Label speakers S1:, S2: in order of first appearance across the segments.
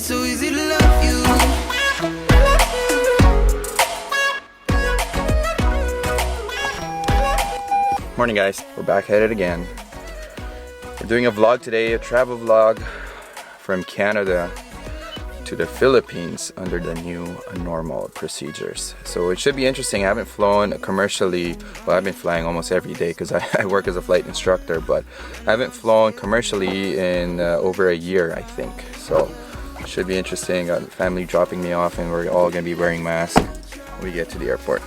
S1: It's so easy to love you.
S2: Morning guys, we're back at it again. We're doing a vlog today, a travel vlog from Canada to the Philippines under the new normal procedures. So it should be interesting. I haven't flown commercially. Well, I've been flying almost every day because I work as a flight instructor, but I haven't flown commercially in over a year, I think. So it should be interesting. Got family dropping me off and we're all gonna be wearing masks when we get to the airport.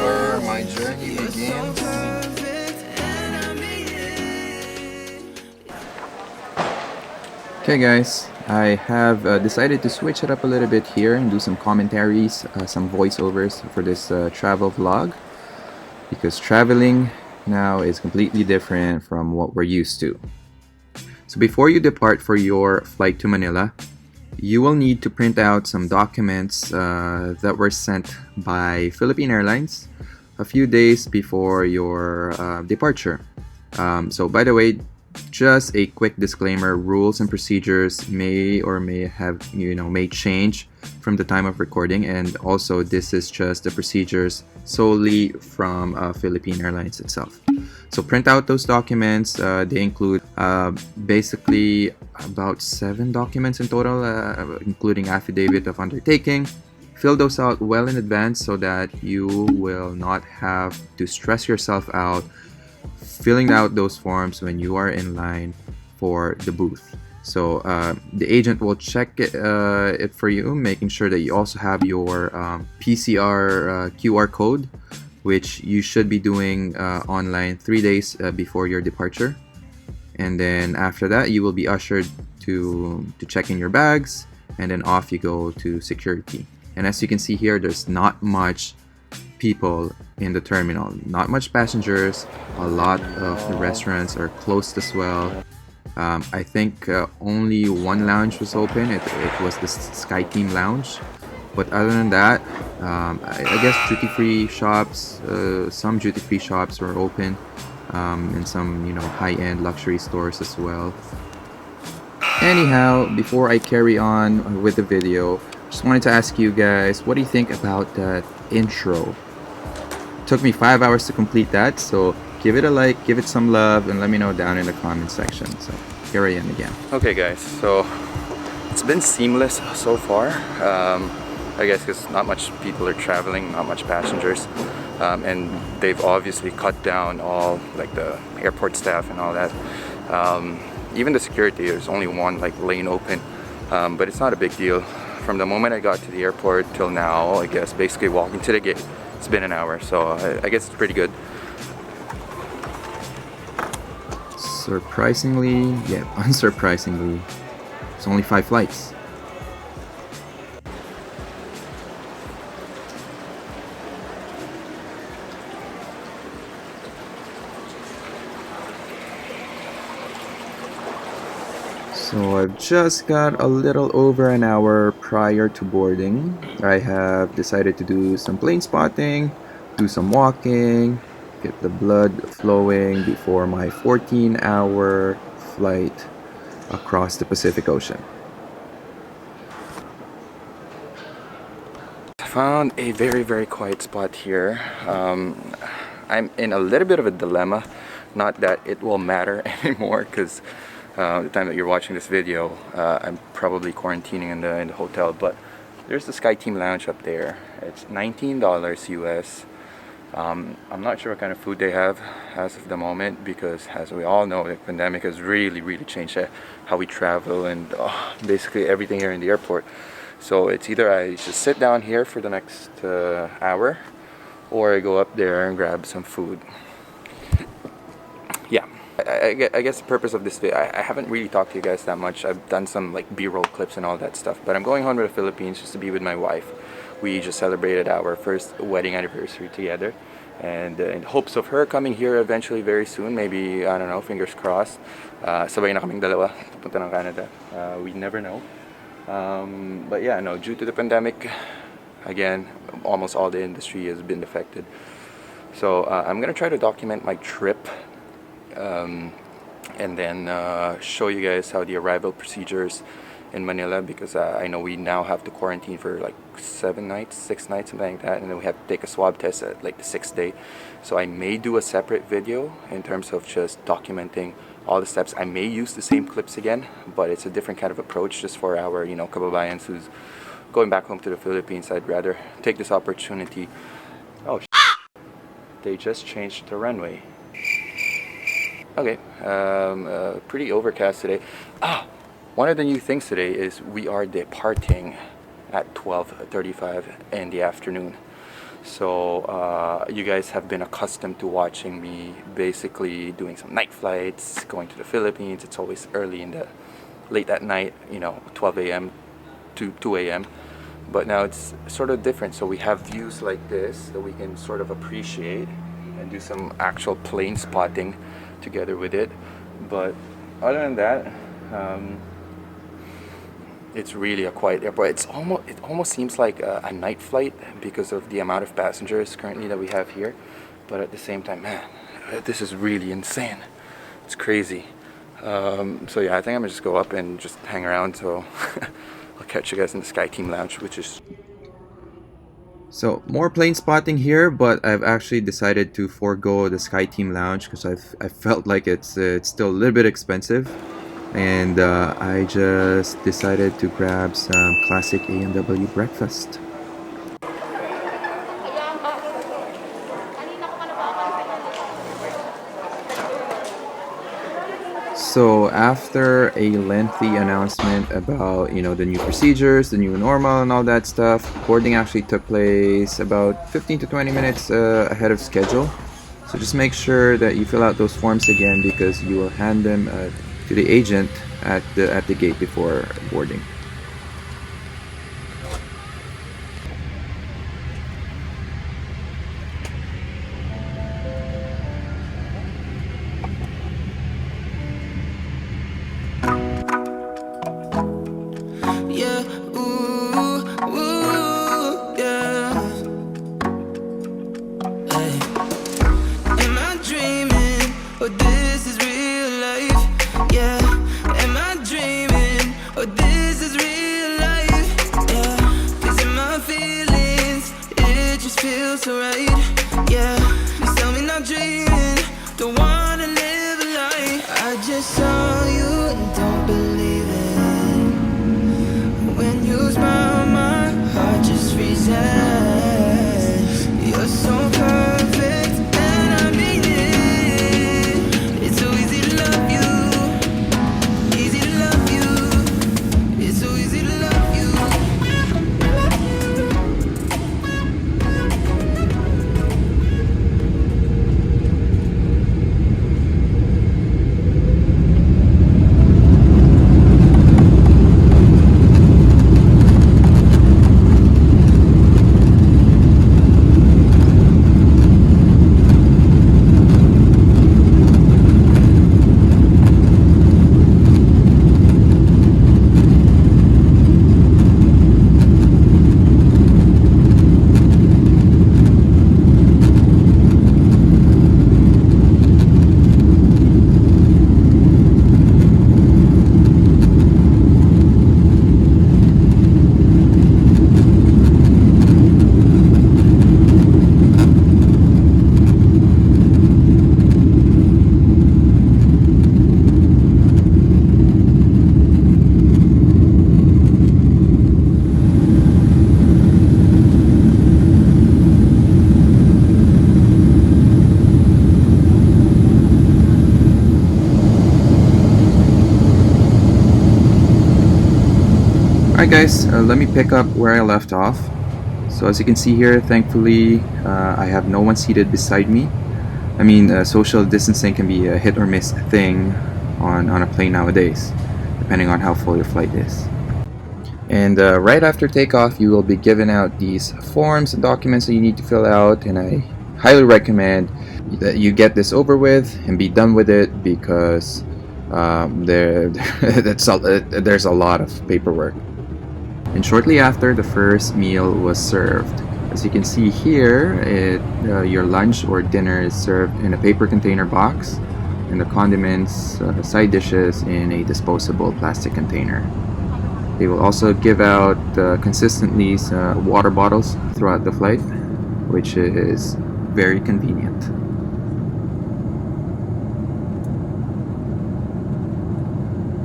S2: Where my journey begins. Okay guys, I have decided to switch it up a little bit here and do some commentaries, some voiceovers for this travel vlog, because traveling now is completely different from what we're used to. So before you depart for your flight to Manila, you will need to print out some documents that were sent by Philippine Airlines a few days before your departure. So by the way, just a quick disclaimer, rules and procedures may or may change from the time of recording, and also this is just the procedures solely from Philippine Airlines itself. So print out those documents. They include basically about 7 documents in total, including affidavit of undertaking. Fill those out well in advance so that you will not have to stress yourself out filling out those forms when you are in line for the booth. So the agent will check it for you, making sure that you also have your PCR QR code, which you should be doing online 3 days before your departure. And then after that, you will be ushered to check in your bags, and then off you go to security. And as you can see here, there's not much people in the terminal, not much passengers. A lot of the restaurants are closed as well. I think only one lounge was open. It was the Sky Team Lounge. But other than that, I guess duty-free shops, some duty-free shops were open, and some high-end luxury stores as well. Anyhow, before I carry on with the video, just wanted to ask you guys, what do you think about that intro? Took me 5 hours to complete that, so give it a like, give it some love, and let me know down in the comment section. So here I am again. Okay guys, so it's been seamless so far. I guess because not much people are traveling, not much passengers, and they've obviously cut down all like the airport staff and all that. Even the security, there's only one lane open, but it's not a big deal. From the moment I got to the airport till now, I guess basically walking to the gate, it's been an hour, so I guess it's pretty good. Surprisingly, yeah, unsurprisingly, it's only 5 flights. So I've just got a little over an hour prior to boarding. I have decided to do some plane spotting, do some walking, get the blood flowing before my 14-hour flight across the Pacific Ocean. I found a very quiet spot here. I'm in a little bit of a dilemma. Not that it will matter anymore, because the time that you're watching this video, I'm probably quarantining in the hotel, but there's the Sky Team Lounge up there. It's $19 US. I'm not sure what kind of food they have as of the moment, because as we all know, the pandemic has really changed how we travel and basically everything here in the airport. So it's either I just sit down here for the next hour, or I go up there and grab some food. Yeah. I guess the purpose of this video, I haven't really talked to you guys that much. I've done some B-roll clips and all that stuff, but I'm going home to the Philippines just to be with my wife. We just celebrated our first wedding anniversary together, and in hopes of her coming here eventually very soon, maybe, I don't know, fingers crossed, sabay na kaming dalawa pupunta ng Canada. We never know. But yeah, no, due to the pandemic, again, almost all the industry has been affected. So I'm gonna try to document my trip, and then show you guys how the arrival procedures in Manila, because I know we now have to quarantine for like 6 nights, something like that, and then we have to take a swab test at like the 6th day. So I may do a separate video in terms of just documenting all the steps. I may use the same clips again, but it's a different kind of approach just for our, kababayans who's going back home to the Philippines. I'd rather take this opportunity. Oh, they just changed the runway. Okay, pretty overcast today. One of the new things today is we are departing at 12:35 in the afternoon. So you guys have been accustomed to watching me basically doing some night flights, going to the Philippines. It's always late at night, 12 a.m. to 2 a.m. But now it's sort of different. So we have views like this that we can sort of appreciate and do some actual plane spotting together with it. But other than that, it's really a quiet airport. It almost seems like a night flight because of the amount of passengers currently that we have here. But at the same time, man, this is really insane. It's crazy. So yeah, I think I'm gonna just go up and just hang around. So I'll catch you guys in the Sky Team Lounge, which is... So more plane spotting here, but I've actually decided to forego the Sky Team Lounge because I felt like it's still a little bit expensive, and I just decided to grab some classic A&W breakfast. So after a lengthy announcement about, the new procedures, the new normal and all that stuff, boarding actually took place about 15 to 20 minutes ahead of schedule. So just make sure that you fill out those forms again, because you will hand them to the agent at the gate before boarding. Alright guys, let me pick up where I left off. So as you can see here, thankfully I have no one seated beside me. I mean, social distancing can be a hit or miss thing on a plane nowadays, depending on how full your flight is. And right after takeoff, you will be given out these forms and documents that you need to fill out, and I highly recommend that you get this over with and be done with it, because there's a lot of paperwork. And shortly after, the first meal was served. As you can see here, your lunch or dinner is served in a paper container box, and the condiments, side dishes in a disposable plastic container. They will also give out consistently water bottles throughout the flight, which is very convenient.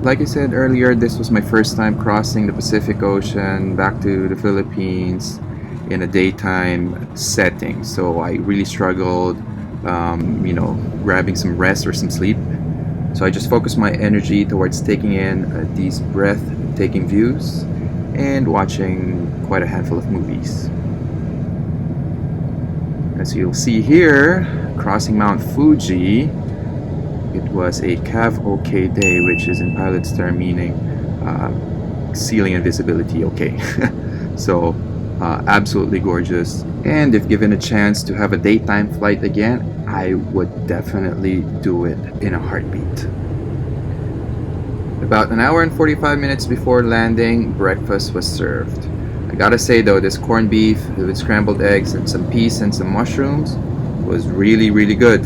S2: Like I said earlier, this was my first time crossing the Pacific Ocean back to the Philippines in a daytime setting, so I really struggled, grabbing some rest or some sleep. So I just focused my energy towards taking in these breathtaking views and watching quite a handful of movies. As you'll see here, crossing Mount Fuji, it was a gov't day, which is in pilot's term meaning ceiling and visibility okay. So absolutely gorgeous, and if given a chance to have a daytime flight again, I would definitely do it in a heartbeat. About an hour and 45 minutes before landing, breakfast was served. I gotta say though, this corned beef with scrambled eggs and some peas and some mushrooms was really, really good.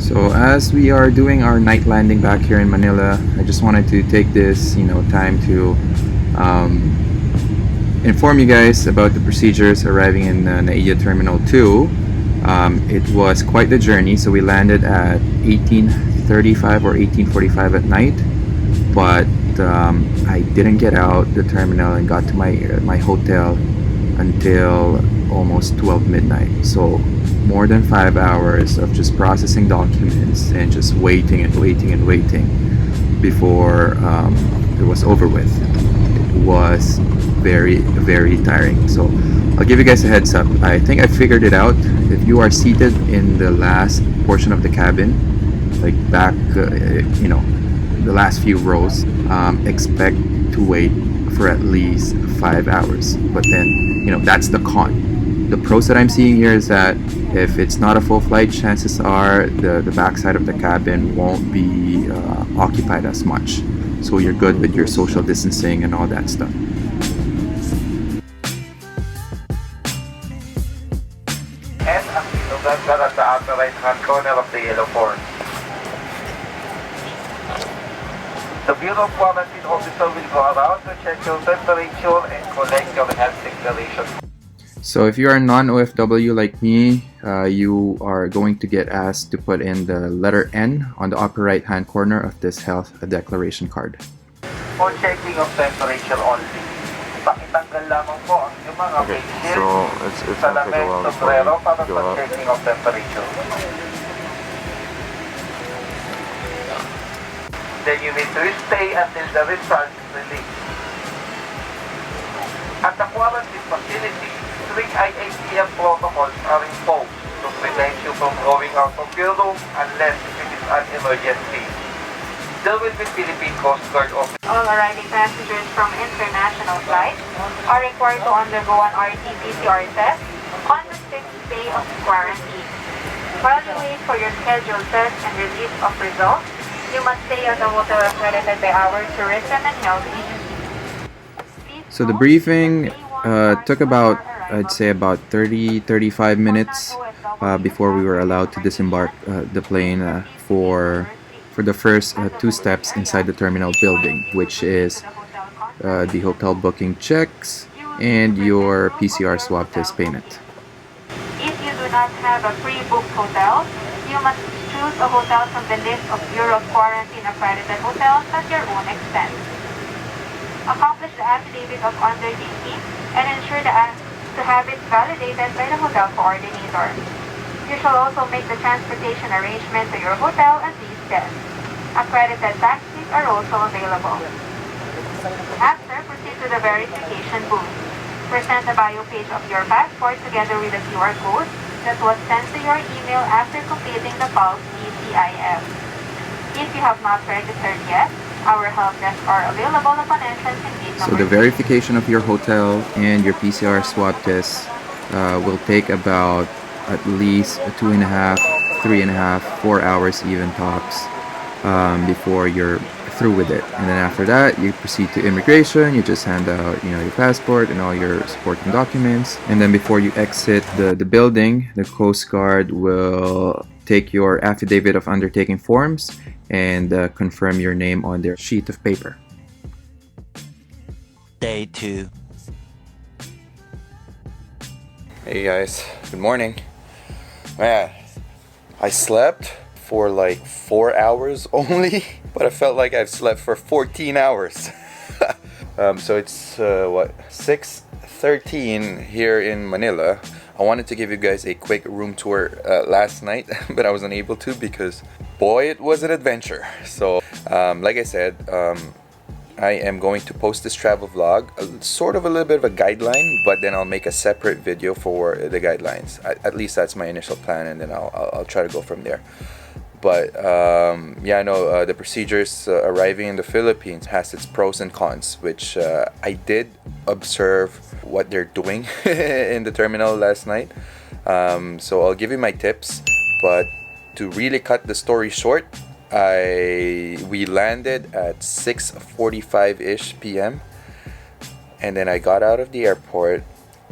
S2: So as we are doing our night landing back here in Manila, I just wanted to take this, time to inform you guys about the procedures arriving in NAIA Terminal 2. It was quite the journey, so we landed at 18:35 or 18:45 at night, but I didn't get out the terminal and got to my hotel until almost 12 midnight. So more than 5 hours of just processing documents and just waiting and waiting and waiting before it was over with. It was very, very tiring. So I'll give you guys a heads up. I think I figured it out. If you are seated in the last portion of the cabin, like back, the last few rows, expect to wait for at least 5 hours. But then, that's the con. The pros that I'm seeing here is that if it's not a full flight, chances are the backside of the cabin won't be occupied as much. So you're good with your social distancing and all that stuff.
S1: And ang sinugat at the upper right hand corner of the yellow form. The Bureau of Quarantine officer will go around to check your temperature and collect your health declaration.
S2: So if you are a non-OFW like me, you are going to get asked to put in the letter N on the upper right hand corner of this health declaration card.
S1: For checking of temperature only, pakitanggal lamang po ang inyong mga face shield, salamin, sombrero para sa checking of temperature. Then you need to stay until the result is released. At the quarantine facility, strict IATF protocols are imposed to prevent you from going out of your room unless it is an emergency. There will be Philippine Coast Guard officers.
S3: All arriving passengers from international flights are required to undergo an RT-PCR test on the 6th day of quarantine. While you wait for your scheduled test and release of results, you must stay at a hotel accredited by our tourism and health agencies.
S2: So the briefing took about, I'd say about 30-35 minutes before we were allowed to disembark the plane for the first 2 steps inside the terminal building, which is the hotel booking checks and your PCR swab test payment.
S3: If you do not have a pre-booked hotel, you must choose a hotel from the list of Bureau of Quarantine accredited hotels at your own expense. Accomplish the affidavit of undertaking and ensure to have it validated by the hotel coordinator. You shall also make the transportation arrangement to your hotel at these tests. Accredited taxis are also available. After, proceed to the verification booth. Present a bio page of your passport together with a QR code that was sent to your email after completing the PULSE ECIF. If you have not registered yet, our help desk are available upon entrance in gate number.
S2: So the verification of your hotel and your PCR swab test will take about at least 2.5, 3.5, 4 hours even tops before you're through with it. And then after that, you proceed to immigration. You just hand out, you know, your passport and all your supporting documents. And then before you exit the building, the Coast Guard will take your affidavit of undertaking forms and confirm your name on their sheet of paper.
S4: Day 2.
S2: Hey guys, good morning. Man, I slept for like 4 hours only, but I felt like I've slept for 14 hours. So it's what, 6:13 here in Manila. I wanted to give you guys a quick room tour last night, but I was unable to because boy, it was an adventure. So like I said, I am going to post this travel vlog, sort of a little bit of a guideline, but then I'll make a separate video for the guidelines. At least that's my initial plan, and then I'll try to go from there. But yeah, I know the procedures arriving in the Philippines has its pros and cons, which I did observe what they're doing in the terminal last night. So I'll give you my tips, but to really cut the story short, we landed at 6:45-ish p.m. and then I got out of the airport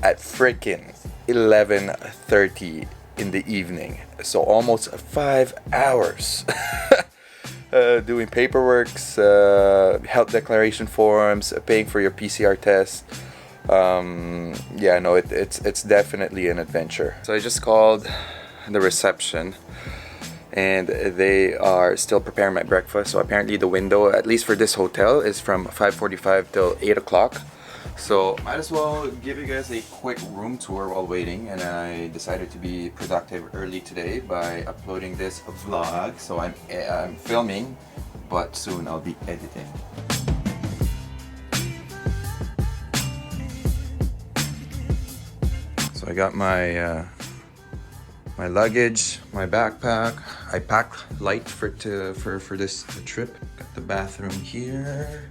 S2: at freaking 11:30 in the evening. So almost 5 hours doing paperwork, health declaration forms, paying for your PCR test. Yeah, no, it's definitely an adventure. So I just called the reception and they are still preparing my breakfast. So apparently the window, at least for this hotel, is from 5:45 till 8 o'clock. So might as well give you guys a quick room tour while waiting, and I decided to be productive early today by uploading this vlog. So I'm filming, but soon I'll be editing. So I got my my luggage, my backpack. I packed light for this trip. Got the bathroom here.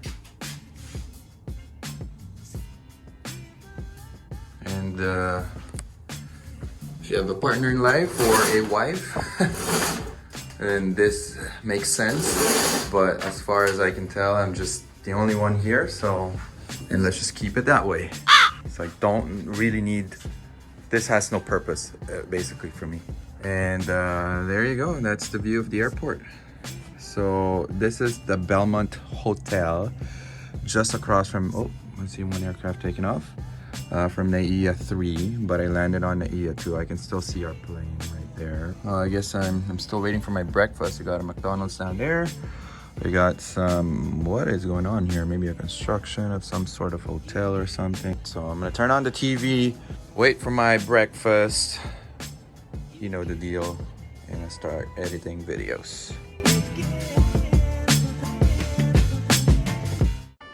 S2: And if you have a partner in life or a wife, then this makes sense. But as far as I can tell, I'm just the only one here. So, and let's just keep it that way. So I don't really need, this has no purpose basically for me. And there you go, that's the view of the airport. So this is the Belmont Hotel, just across from, oh, I see one aircraft taking off. From NAIA 3, but I landed on NAIA 2. I can still see our plane right there. I guess I'm still waiting for my breakfast. We got a McDonald's down there. We got some, what is going on here? Maybe a construction of some sort of hotel or something. So I'm gonna turn on the TV, wait for my breakfast. You know the deal. And I start editing videos.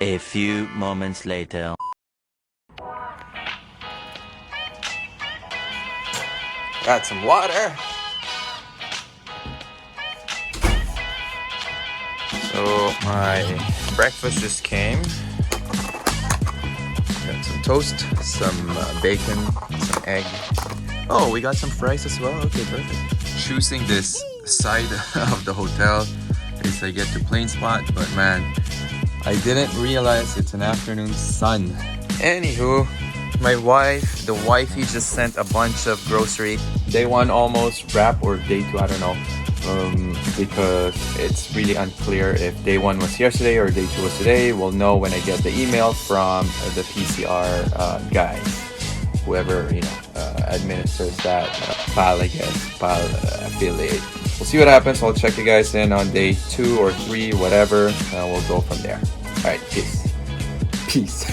S4: A few moments later.
S2: Got some water. So my breakfast just came. Got some toast, some bacon, some egg. Oh, we got some fries as well. Okay, perfect. Choosing this side of the hotel is I get to plane spot, but man, I didn't realize it's an afternoon sun. Anywho, my wife, the wifey just sent a bunch of grocery. Day 1 almost wrap, or day 2, I don't know. Because it's really unclear if day 1 was yesterday or day 2 was today. We'll know when I get the email from the PCR guys. Whoever, you know, administers that PAL, I guess, PAL affiliate. We'll see what happens. I'll check you guys in on day 2 or 3, whatever. We'll go from there. Alright, peace. Peace.